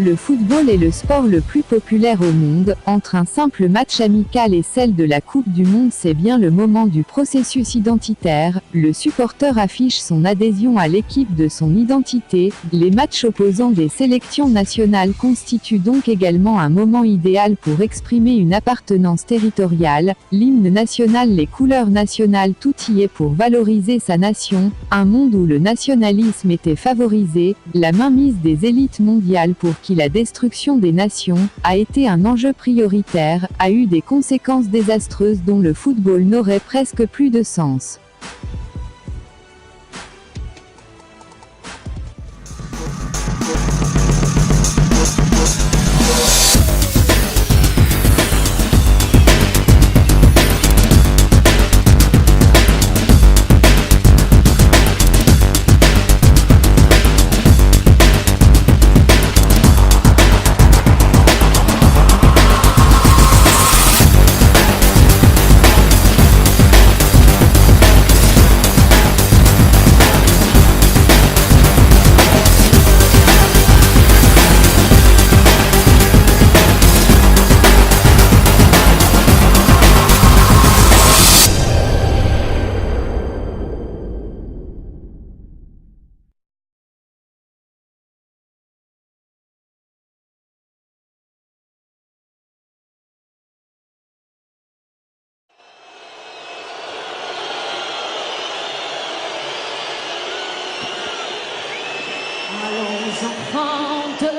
Le football est le sport le plus populaire au monde. Entre un simple match amical et celle de la Coupe du Monde, c'est bien le moment du processus identitaire. Le supporter affiche son adhésion à l'équipe de son identité. Les matchs opposant des sélections nationales constituent donc également un moment idéal pour exprimer une appartenance territoriale. L'hymne national, les couleurs nationales, tout y est pour valoriser sa nation. Un monde où le nationalisme était favorisé, la mainmise des élites mondiales pour qui la destruction des nations a été un enjeu prioritaire, a eu des conséquences désastreuses dont le football n'aurait presque plus de sens. Allons enfants de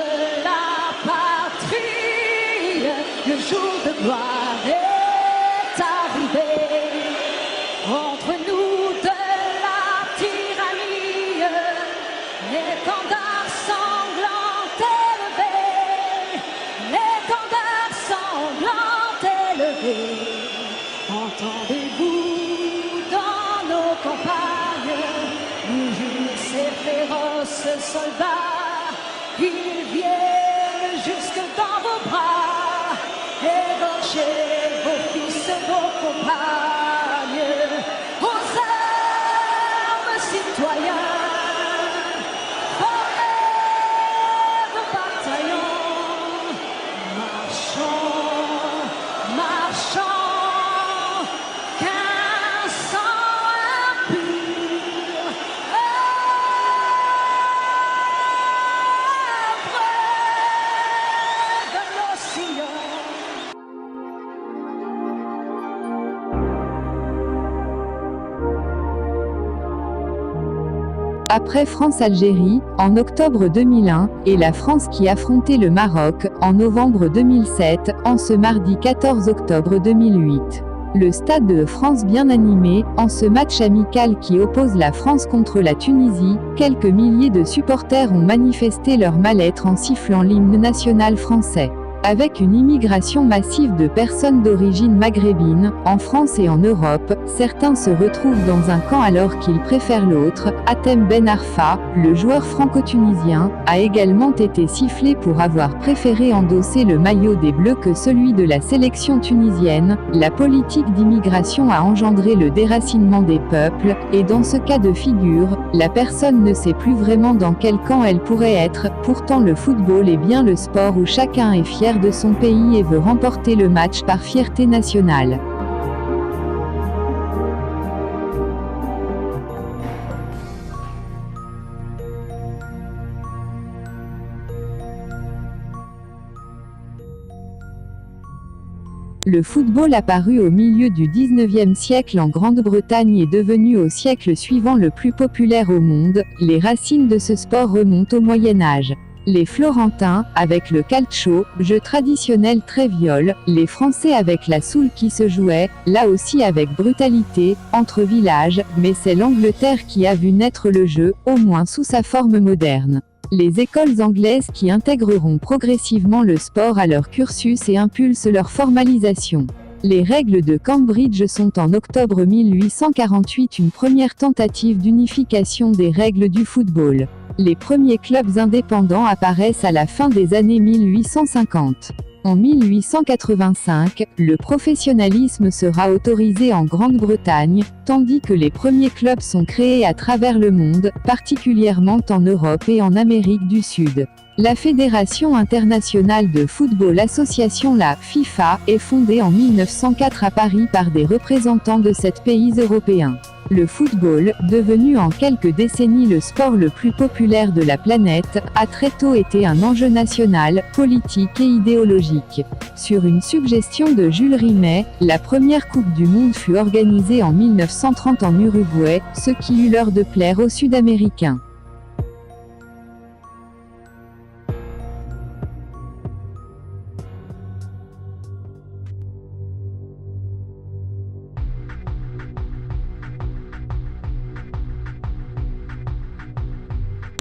la patrie, le jour de gloire est arrivé. Entre nous de la tyrannie, l'étendard sanglant élevé, l'étendard sanglant élevé. Entendez-vous dans nos campagnes mugir ces féroces soldats, ils viennent jusque dans vos bras, égorger vos fils, vos compagnes, aux armes citoyens, formez vos bataillons, marchons, marchons, qu'un sang impur brûle de nos sillons. Après France-Algérie, en octobre 2001, et la France qui affrontait le Maroc, en novembre 2007, en ce mardi 14 octobre 2008. Le Stade de France bien animé, en ce match amical qui oppose la France contre la Tunisie, quelques milliers de supporters ont manifesté leur mal-être en sifflant l'hymne national français. Avec une immigration massive de personnes d'origine maghrébine, en France et en Europe, certains se retrouvent dans un camp alors qu'ils préfèrent l'autre. Hatem Ben Arfa, le joueur franco-tunisien, a également été sifflé pour avoir préféré endosser le maillot des Bleus que celui de la sélection tunisienne. La politique d'immigration a engendré le déracinement des peuples, et dans ce cas de figure, la personne ne sait plus vraiment dans quel camp elle pourrait être. Pourtant le football est bien le sport où chacun est fier de son pays et veut remporter le match par fierté nationale. Le football apparu au milieu du XIXe siècle en Grande-Bretagne est devenu au siècle suivant le plus populaire au monde. Les racines de ce sport remontent au Moyen Âge. Les Florentins, avec le calcio, jeu traditionnel très viol, les Français avec la soule qui se jouait, là aussi avec brutalité, entre villages, mais c'est l'Angleterre qui a vu naître le jeu, au moins sous sa forme moderne. Les écoles anglaises qui intégreront progressivement le sport à leur cursus et impulsent leur formalisation. Les règles de Cambridge sont en octobre 1848 une première tentative d'unification des règles du football. Les premiers clubs indépendants apparaissent à la fin des années 1850. En 1885, le professionnalisme sera autorisé en Grande-Bretagne, tandis que les premiers clubs sont créés à travers le monde, particulièrement en Europe et en Amérique du Sud. La Fédération internationale de football association la FIFA est fondée en 1904 à Paris par des représentants de 7 pays européens. Le football, devenu en quelques décennies le sport le plus populaire de la planète, a très tôt été un enjeu national, politique et idéologique. Sur une suggestion de Jules Rimet, la première Coupe du Monde fut organisée en 1930 en Uruguay, ce qui eut l'heure de plaire aux Sud-Américains.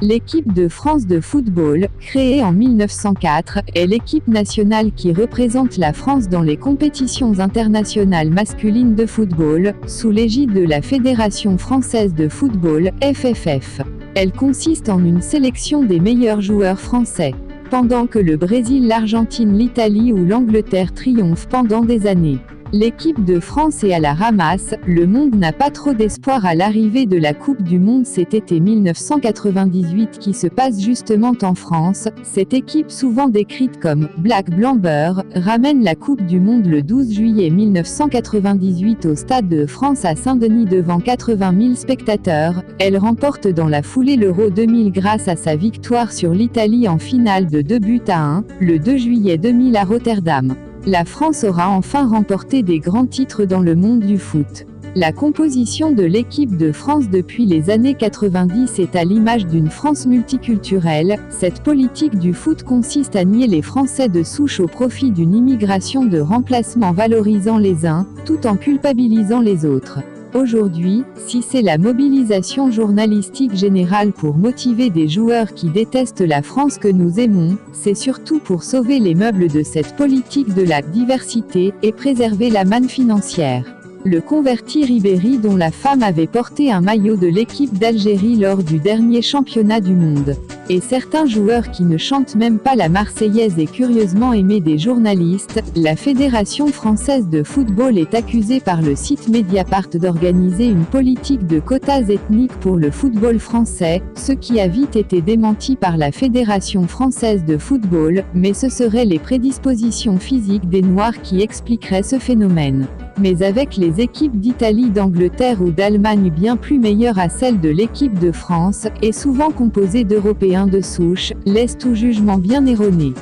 L'équipe de France de football, créée en 1904, est l'équipe nationale qui représente la France dans les compétitions internationales masculines de football, sous l'égide de la Fédération française de football, FFF. Elle consiste en une sélection des meilleurs joueurs français. Pendant que le Brésil, l'Argentine, l'Italie ou l'Angleterre triomphent pendant des années. L'équipe de France est à la ramasse, le monde n'a pas trop d'espoir à l'arrivée de la Coupe du Monde cet été 1998 qui se passe justement en France. Cette équipe souvent décrite comme « Black Blamber » ramène la Coupe du Monde le 12 juillet 1998 au Stade de France à Saint-Denis devant 80 000 spectateurs. Elle remporte dans la foulée l'Euro 2000 grâce à sa victoire sur l'Italie en finale de 2-1, le 2 juillet 2000 à Rotterdam. La France aura enfin remporté des grands titres dans le monde du foot. La composition de l'équipe de France depuis les années 90 est à l'image d'une France multiculturelle. Cette politique du foot consiste à nier les Français de souche au profit d'une immigration de remplacement valorisant les uns, tout en culpabilisant les autres. Aujourd'hui, si c'est la mobilisation journalistique générale pour motiver des joueurs qui détestent la France que nous aimons, c'est surtout pour sauver les meubles de cette politique de la diversité et préserver la manne financière. Le converti Ribéry dont la femme avait porté un maillot de l'équipe d'Algérie lors du dernier championnat du monde. Et certains joueurs qui ne chantent même pas la Marseillaise est curieusement aimé des journalistes. La Fédération française de football est accusée par le site Mediapart d'organiser une politique de quotas ethniques pour le football français, ce qui a vite été démenti par la Fédération française de football, mais ce seraient les prédispositions physiques des Noirs qui expliqueraient ce phénomène. Mais avec les équipes d'Italie, d'Angleterre ou d'Allemagne bien plus meilleures à celles de l'équipe de France, et souvent composées d'Européens de souche, laisse tout jugement bien erroné.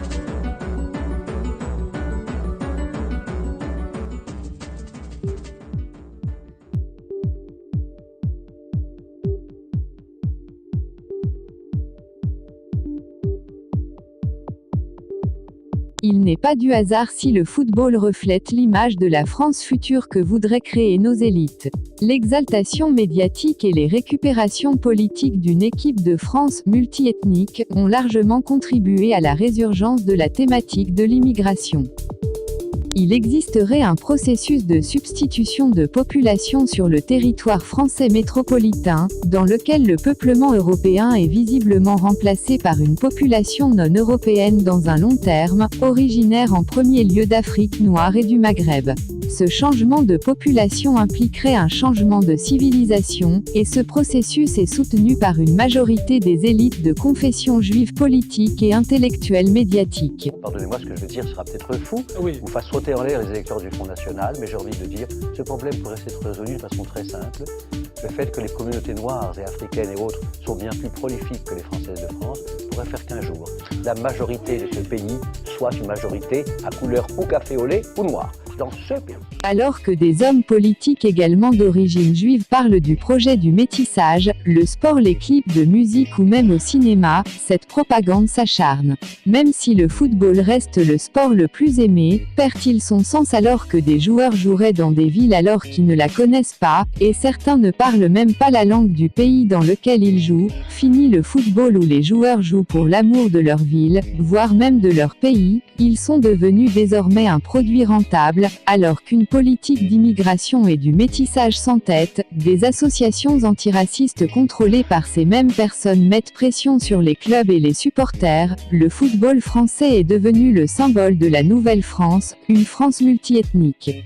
Il n'est pas du hasard si le football reflète l'image de la France future que voudraient créer nos élites. L'exaltation médiatique et les récupérations politiques d'une équipe de France multiethnique ont largement contribué à la résurgence de la thématique de l'immigration. Il existerait un processus de substitution de population sur le territoire français métropolitain, dans lequel le peuplement européen est visiblement remplacé par une population non européenne dans un long terme, originaire en premier lieu d'Afrique noire et du Maghreb. Ce changement de population impliquerait un changement de civilisation, et ce processus est soutenu par une majorité des élites de confession juive politique et intellectuelle médiatique. Pardonnez-moi, ce que je veux dire sera peut-être fou, Oui. ou fasse sauter en l'air les électeurs du Front National, mais j'ai envie de dire, ce problème pourrait être résolu de façon très simple. Le fait que les communautés noires et africaines et autres sont bien plus prolifiques que les Françaises de France pourrait faire qu'un jour, la majorité de ce pays soit une majorité à couleur ou café au lait ou noir. Dans ce pays. Alors que des hommes politiques également d'origine juive parlent du projet du métissage, le sport, les clips de musique ou même au cinéma, cette propagande s'acharne. Même si le football reste le sport le plus aimé, perd-il son sens alors que des joueurs joueraient dans des villes alors qu'ils ne la connaissent pas, et certains ne parlent même pas la langue du pays dans lequel ils jouent. Fini le football où les joueurs jouent pour l'amour de leur ville, voire même de leur pays, ils sont devenus désormais un produit rentable, alors qu'une politique d'immigration et du métissage s'entête, des associations antiracistes contrôlées par ces mêmes personnes mettent pression sur les clubs et les supporters. Le football français est devenu le symbole de la nouvelle France, une France multiethnique.